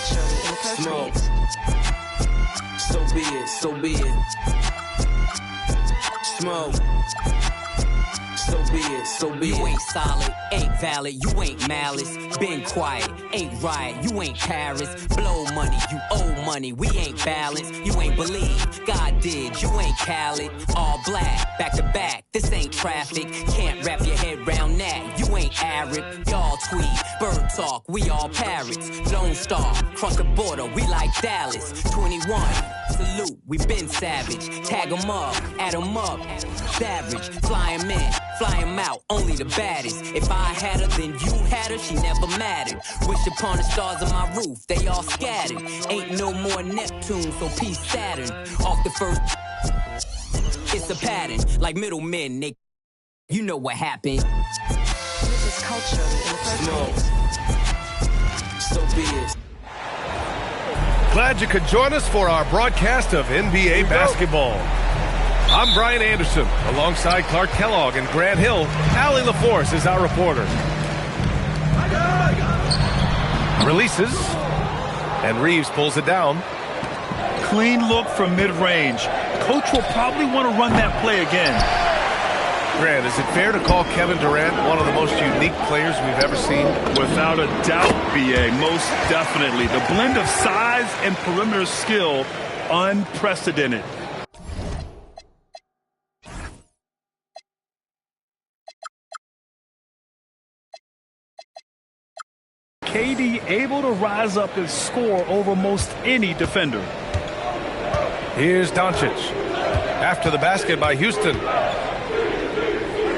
culture in the first Smoke. place. So be it, so be it. Smoke. So be it, so be it. You ain't solid, ain't valid, you ain't malice. Been quiet, ain't riot, you ain't Paris. Blow money, you owe money, we ain't balanced. You ain't believe, God did, you ain't Khaled. All black, back to back, this ain't traffic. Can't wrap your head round that, you ain't Arab. Y'all tweet, bird talk, we all parrots. Lone Star, cross the border, we like Dallas. 21, salute, we been savage. Tag 'em up, add 'em up, savage. Fly 'em in, fly 'em out, only the baddest. If I had her, then you had her, she never mattered. Wish upon the stars on my roof, they all scattered. Ain't no more Neptune, so peace Saturn. Off the first, it's a pattern, like middlemen, they, you know what happened. This is culture in the first place. So be it. Glad you could join us for our broadcast of NBA basketball. I'm Brian Anderson, alongside Clark Kellogg and Grant Hill. Allie LaForce is our reporter. Releases, and Reeves pulls it down. Clean look from mid-range. Coach will probably want to run that play again. Grant, is it fair to call Kevin Durant one of the most unique players we've ever seen? Without a doubt, B.A., most definitely. The blend of size and perimeter skill, unprecedented. KD able to rise up and score over most any defender. Here's Doncic. After the basket by Houston.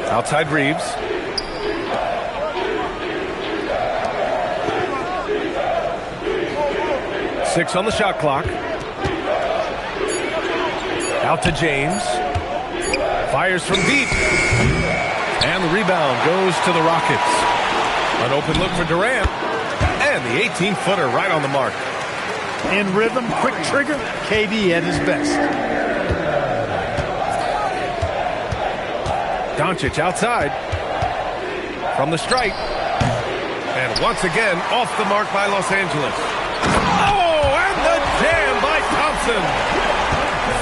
Outside Reeves. Six on the shot clock. Out to James. Fires from deep. And the rebound goes to the Rockets. An open look for Durant. And the 18-footer right on the mark. In rhythm, quick trigger, KD at his best. Doncic outside. From the stripe. And once again, off the mark by Los Angeles. Oh, and the jam by Thompson.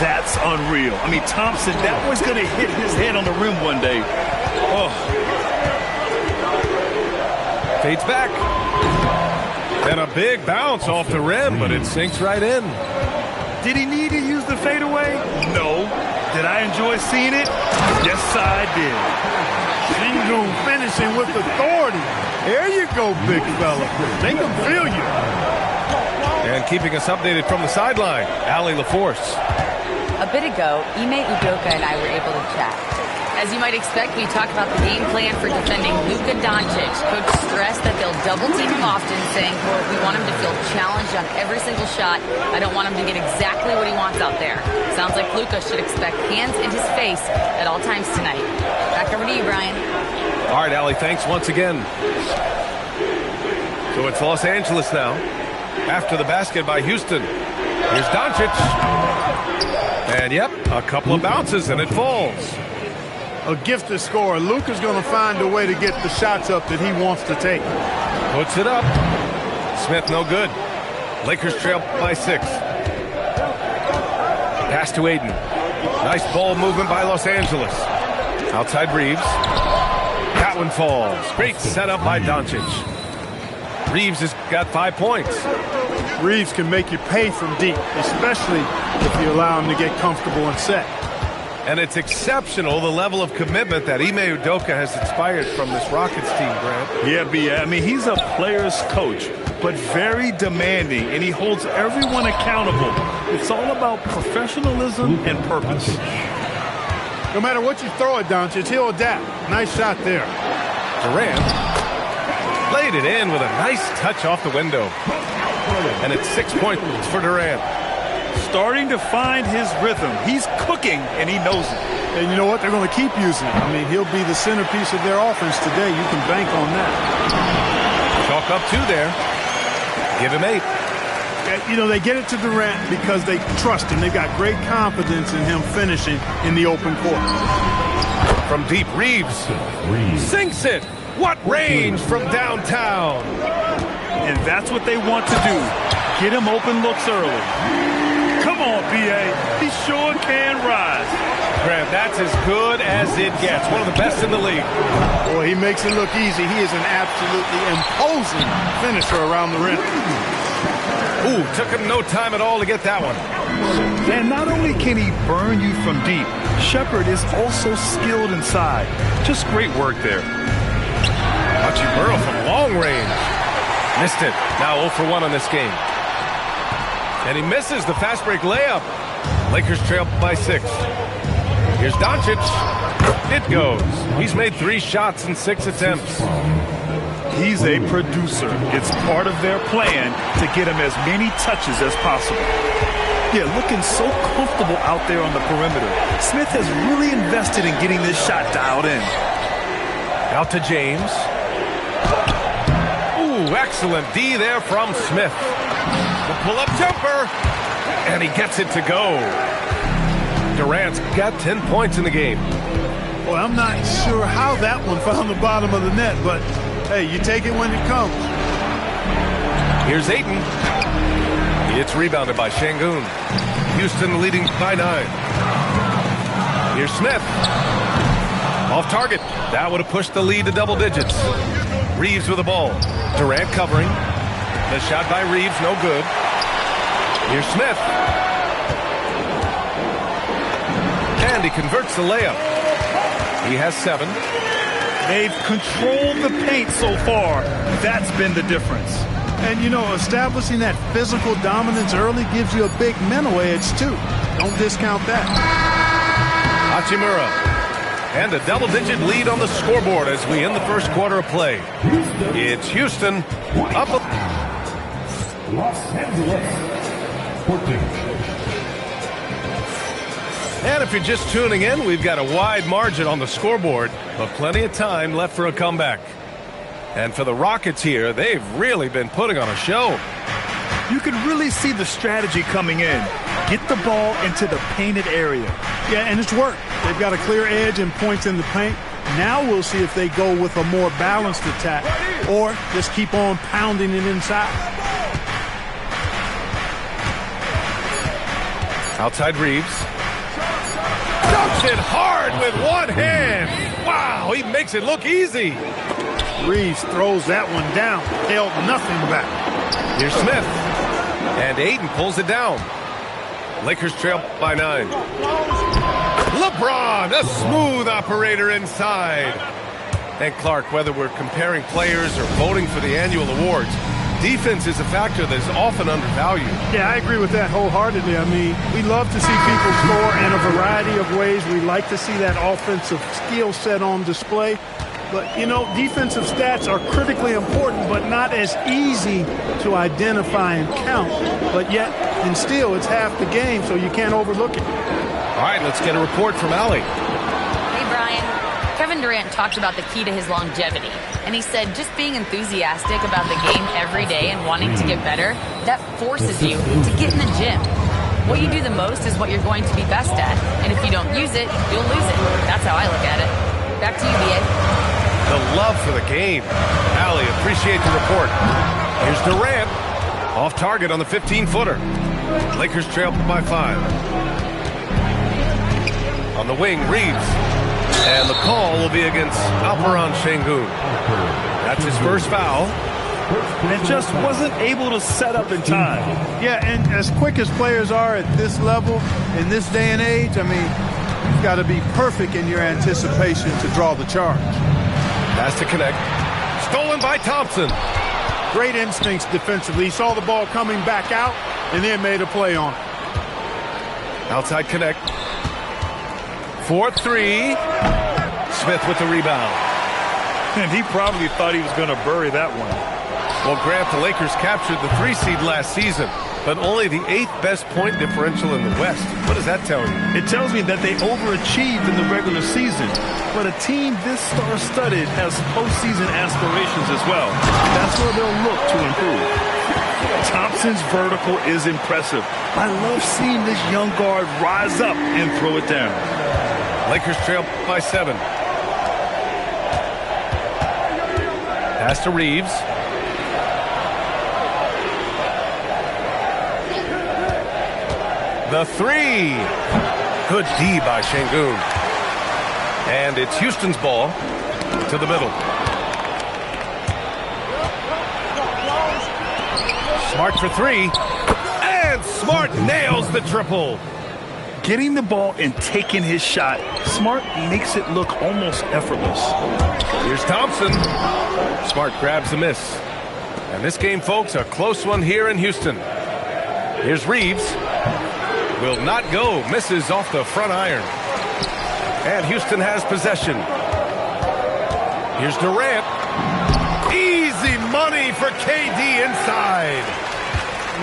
That's unreal. I mean, Thompson, that was going to hit his head on the rim one day. Oh. Fades back. And a big bounce off the rim, but it sinks right in. Did he need to use the fadeaway? No. Did I enjoy seeing it? Yes, I did. Shingun finishing with authority. There you go, big fella. They can feel you. And keeping us updated from the sideline, Allie LaForce. A bit ago, Ime Udoka and I were able to chat. As you might expect, we talked about the game plan for defending Luka Doncic. Coach stressed that they'll double team him often, saying, quote, we want him to feel challenged on every single shot. I don't want him to get exactly what he wants out there. Sounds like Luka should expect hands in his face at all times tonight. Back over to you, Brian. All right, Allie, thanks once again. So it's Los Angeles now. After the basket by Houston. Here's Doncic. And, yep, a couple of bounces, and it falls. A gifted scorer. Luka's going to find a way to get the shots up that he wants to take. Puts it up. Smith no good. Lakers trail by 6. Pass to Aiden. Nice ball movement by Los Angeles. Outside Reeves. That one falls. Great setup by Doncic. Reeves has got 5 points. Reeves can make you pay from deep, especially if you allow him to get comfortable and set. And it's exceptional, the level of commitment that Ime Udoka has inspired from this Rockets team, Grant. Yeah, B.A. I mean, he's a player's coach, but very demanding, and he holds everyone accountable. It's all about professionalism and purpose. No matter what you throw at Doncic, he'll adapt. Nice shot there. Durant laid it in with a nice touch off the window. And it's 6 points for Durant. Starting to find his rhythm. He's cooking, and he knows it. And you know what? They're going to keep using him. I mean, he'll be the centerpiece of their offense today. You can bank on that. Chalk up 2 there. Give him 8. You know, they get it to Durant because they trust him. They've got great confidence in him finishing in the open court. From deep, Reeves sinks it. What range from downtown. And that's what they want to do. Get him open looks early. Come on, B.A. He sure can rise. Grant, that's as good as it gets. One of the best in the league. Boy, he makes it look easy. He is an absolutely imposing finisher around the rim. Ooh, took him no time at all to get that one. And not only can he burn you from deep, Shepard is also skilled inside. Just great work there. Hachimura from long range. Missed it. Now 0 for 1 on this game. And he misses the fast break layup. Lakers trail by 6. Here's Doncic. It goes. He's made 3 shots in 6 attempts. He's a producer. It's part of their plan to get him as many touches as possible. Yeah, looking so comfortable out there on the perimeter. Smith has really invested in getting this shot dialed in. Out to James. Ooh, excellent D there from Smith. The pull-up jumper. And he gets it to go. Durant's got 10 points in the game. Well, I'm not sure how that one found the bottom of the net, but hey, you take it when it comes. Here's Ayton. It's rebounded by Şengün. Houston leading by 9. Here's Smith. Off target. That would have pushed the lead to double digits. Reeves with the ball. Durant covering. The shot by Reeves, no good. Here's Smith. And he converts the layup. He has 7. They've controlled the paint so far. That's been the difference. And, you know, establishing that physical dominance early gives you a big mental edge, too. Don't discount that. Hachimura. And a double-digit lead on the scoreboard as we end the first quarter of play. It's Houston up. Los Angeles, 14. And if you're just tuning in, we've got a wide margin on the scoreboard, but plenty of time left for a comeback. And for the Rockets here, they've really been putting on a show. You can really see the strategy coming in. Get the ball into the painted area. Yeah, and it's worked. They've got a clear edge and points in the paint. Now we'll see if they go with a more balanced attack or just keep on pounding it inside. Outside Reeves. Dumps it hard with one hand. Wow, he makes it look easy. Reeves throws that one down. Held nothing back. Here's Smith. And Ayton pulls it down. Lakers trail by 9. LeBron, a smooth operator inside. And Clark, whether we're comparing players or voting for the annual awards, defense is a factor that is often undervalued. Yeah, I agree with that wholeheartedly. I mean, we love to see people score in a variety of ways. We like to see that offensive skill set on display. But, you know, defensive stats are critically important, but not as easy to identify and count. But yet, and still, it's half the game, so you can't overlook it. All right, let's get a report from Allie. Hey, Brian. Kevin Durant talked about the key to his longevity. And he said just being enthusiastic about the game every day and wanting to get better, that forces you to get in the gym. What you do the most is what you're going to be best at. And if you don't use it, you'll lose it. That's how I look at it. Back to you, B.A. The love for the game. Allie, appreciate the report. Here's Durant. Off target on the 15-footer. Lakers trail by 5. On the wing, Reeves. And the call will be against Alperen Şengün. That's his first foul. And just wasn't able to set up in time. Yeah, and as quick as players are at this level, in this day and age, I mean, you've got to be perfect in your anticipation to draw the charge. Has to connect. Stolen by Thompson. Great instincts defensively. He saw the ball coming back out and then made a play on it. Outside connect. 4-3. Smith with the rebound. And he probably thought he was going to bury that one. Well, Grant, the Lakers captured the 3 seed last season, but only the 8th best point differential in the West. What does that tell you? It tells me that they overachieved in the regular season. But a team this star-studded has postseason aspirations as well. That's where they'll look to improve. Thompson's vertical is impressive. I love seeing this young guard rise up and throw it down. Lakers trail by 7. Pass to Reeves. The three. Good D by Şengün. And it's Houston's ball to the middle. Smart for three. And Smart nails the triple. Getting the ball and taking his shot, Smart makes it look almost effortless. Here's Thompson. Smart grabs the miss. And this game, folks, a close one here in Houston. Here's Reeves. Will not go. Misses off the front iron. And Houston has possession. Here's Durant. Easy money for KD inside.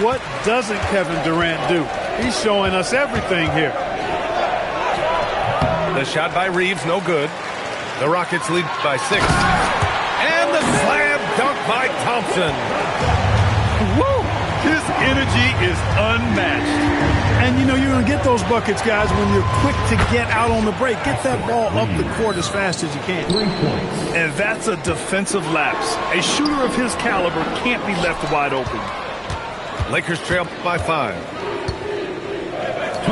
What doesn't Kevin Durant do? He's showing us everything here. The shot by Reeves, no good. The Rockets lead by 6. And the slam dunk by Thompson. Woo! His energy is unmatched. And, you know, you're going to get those buckets, guys, when you're quick to get out on the break. Get that ball up the court as fast as you can. 3 points. And that's a defensive lapse. A shooter of his caliber can't be left wide open. Lakers trail by 5. 2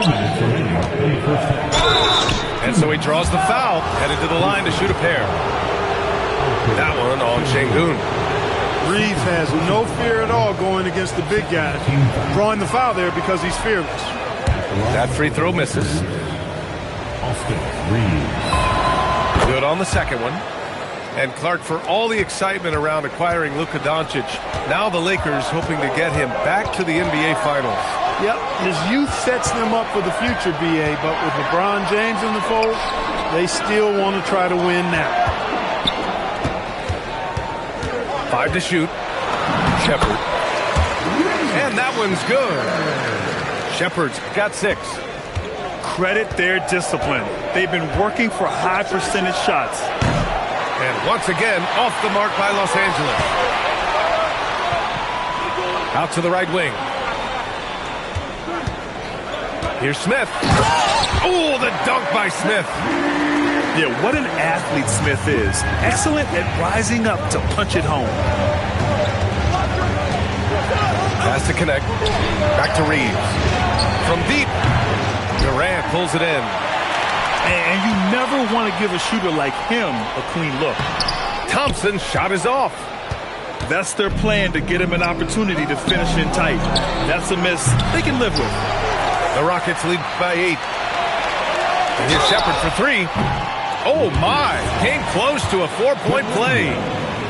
minutes remaining in the first half. And so he draws the foul, headed to the line to shoot a pair. That one on Şengün. Reeves has no fear at all going against the big guys. Drawing the foul there because he's fearless. That free throw misses. Austin Reeves. Good on the second one. And Clark, for all the excitement around acquiring Luka Doncic, now the Lakers hoping to get him back to the NBA Finals. Yep, his youth sets them up for the future, B.A., but with LeBron James in the fold, they still want to try to win now. 5 to shoot. Shepard. And that one's good. Shepard's got 6. Credit their discipline. They've been working for high percentage shots. And once again, off the mark by Los Angeles. Out to the right wing. Here's Smith. Oh, the dunk by Smith. Yeah, what an athlete Smith is. Excellent at rising up to punch it home. Has to connect. Back to Reeves. From deep. Durant pulls it in. And you never want to give a shooter like him a clean look. Thompson's shot is off. That's their plan, to get him an opportunity to finish in tight. That's a miss they can live with. The Rockets lead by 8. And here's Shepard for 3. Oh, my. Came close to a 4-point play.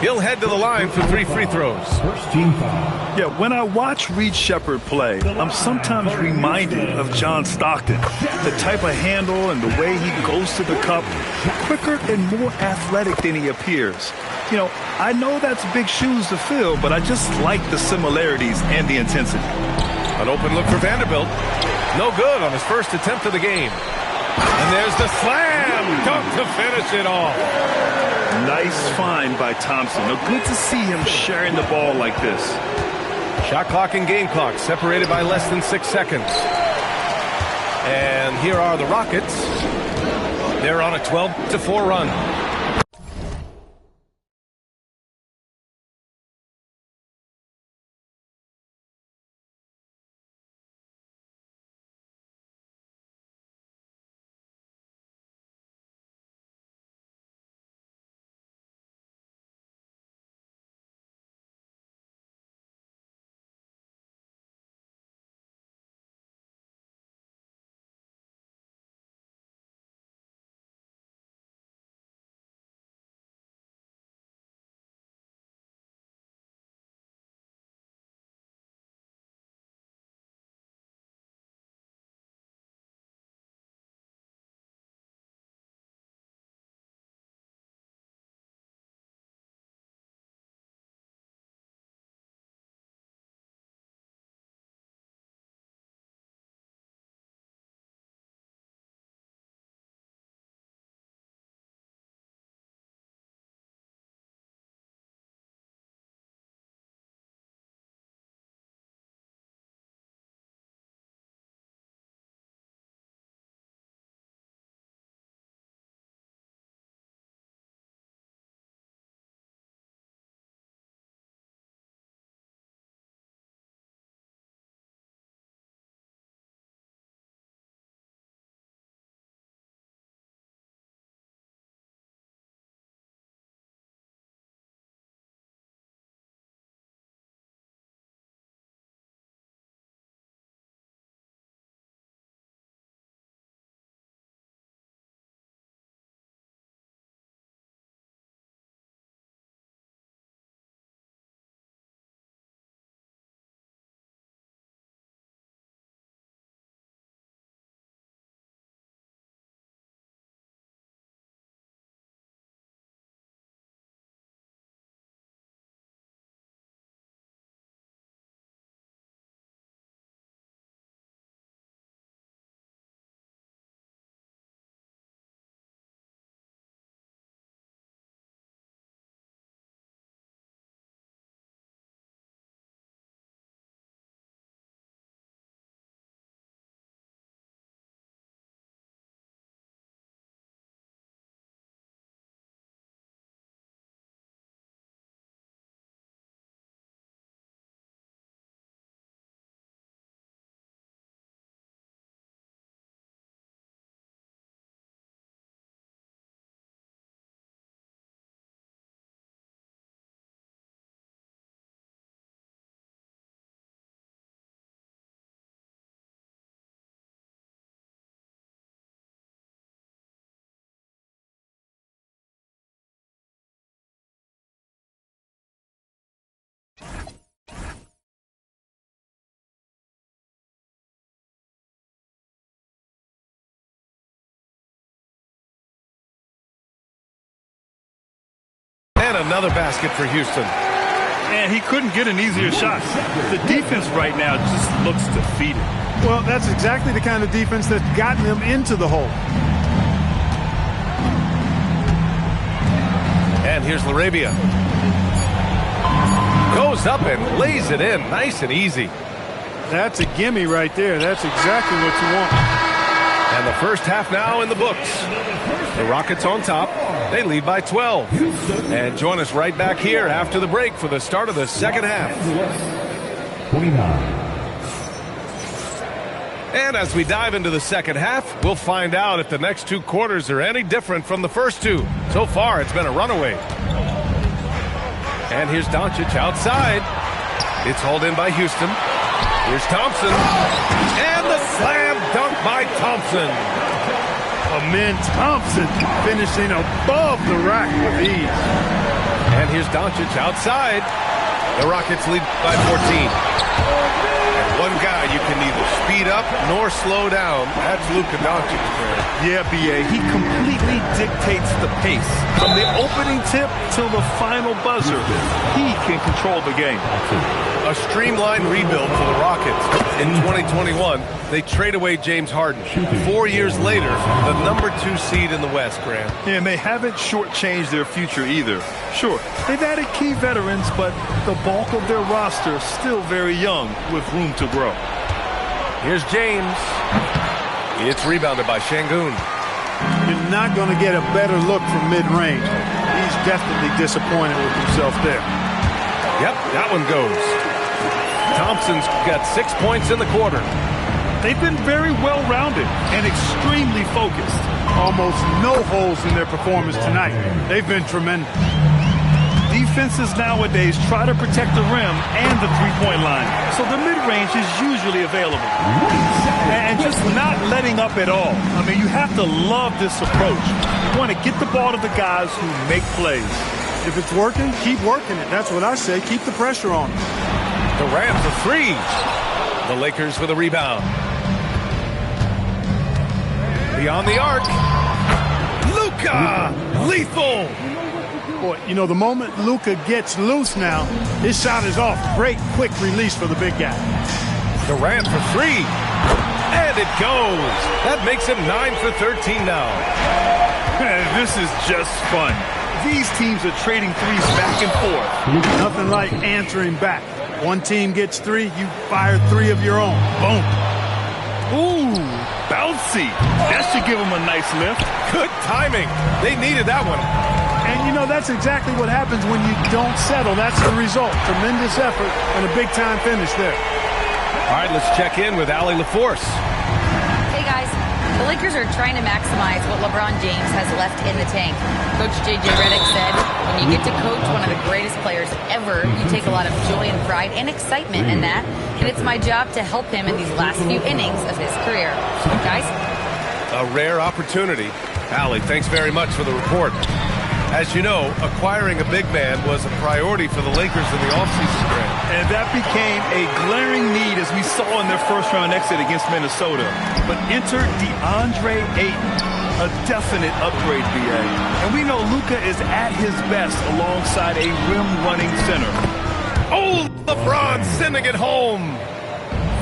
He'll head to the line for 3 free throws. First team foul. Yeah, when I watch Reed Shepard play, I'm sometimes reminded of John Stockton. The type of handle and the way he goes to the cup, quicker and more athletic than he appears. You know, I know that's big shoes to fill, but I just like the similarities and the intensity. An open look for Vanderbilt. No good on his first attempt of the game. And there's the slam dunk to finish it off. Nice find by Thompson. Now, good to see him sharing the ball like this. Shot clock and game clock separated by less than 6 seconds. And here are the Rockets. They're on a 12-4 run. another basket for Houston. And he couldn't get an easier shot. The defense right now just looks defeated. Well, that's exactly the kind of defense that's gotten them into the hole. And here's Larabia. Goes up and lays it in. Nice and easy. That's a gimme right there. That's exactly what you want. And the first half now in the books. The Rockets on top. They lead by 12. And join us right back here after the break for the start of the second half. 29. And as we dive into the second half, we'll find out if the next two quarters are any different from the first two. So far, it's been a runaway. And here's Doncic outside. It's hauled in by Houston. Here's Thompson. And the slam dunk by Thompson. Amen Thompson finishing above the rack with ease. And here's Doncic outside. The Rockets lead by 14. One guy you can neither speed up nor slow down. That's Luka Doncic. Yeah, B.A., he completely dictates the pace. From the opening tip till the final buzzer, he can control the game. A streamlined rebuild for the Rockets. In 2021, they trade away James Harden. 4 years later, the #2 seed in the West, Grant. Yeah, and they haven't shortchanged their future either. Sure, they've added key veterans, but the bulk of their roster is still very young with room to grow. Here's James. It's rebounded by Şengün. You're not going to get a better look from mid-range. He's definitely disappointed with himself there. Yep, that one goes. Thompson's got 6 points in the quarter. They've been very well-rounded and extremely focused. Almost no holes in their performance tonight. They've been tremendous. Defenses nowadays try to protect the rim and the three-point line, so the mid-range is usually available. And just not letting up at all. I mean, you have to love this approach. You want to get the ball to the guys who make plays. If it's working, keep working it. That's what I say. Keep the pressure on. Durant for three. The Lakers with a rebound. Beyond the arc. Luka! Lethal! Boy, you know, the moment Luka gets loose now, his shot is off. Great, quick release for the big guy. Durant for three. And it goes. That makes him 9 for 13 now. This is just fun. These teams are trading threes back and forth. Nothing like answering back. One team gets three, you fire three of your own. Boom. Ooh, bouncy. That should give them a nice lift. Good timing. They needed that one. And, you know, that's exactly what happens when you don't settle. That's the result. Tremendous effort and a big-time finish there. All right, let's check in with Allie LaForce. Hey, guys. The Lakers are trying to maximize what LeBron James has left in the tank. Coach J.J. Redick said, when you get to coach one of the greatest players ever, you take a lot of joy and pride and excitement in that. And it's my job to help him in these last few innings of his career. Guys? A rare opportunity. Allie, thanks very much for the report. As you know, acquiring a big man was a priority for the Lakers in the offseason, Grant. And that became a glaring need as we saw in their first-round exit against Minnesota. But enter DeAndre Ayton, a definite upgrade, B.A. And we know Luka is at his best alongside a rim-running center. Oh, LeBron sending it home.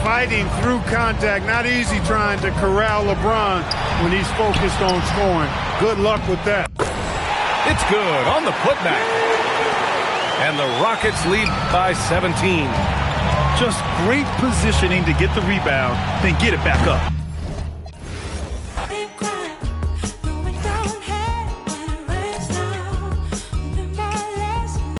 Fighting through contact. Not easy trying to corral LeBron when he's focused on scoring. Good luck with that. It's good on the putback. And the Rockets lead by 17. Just great positioning to get the rebound, then get it back up.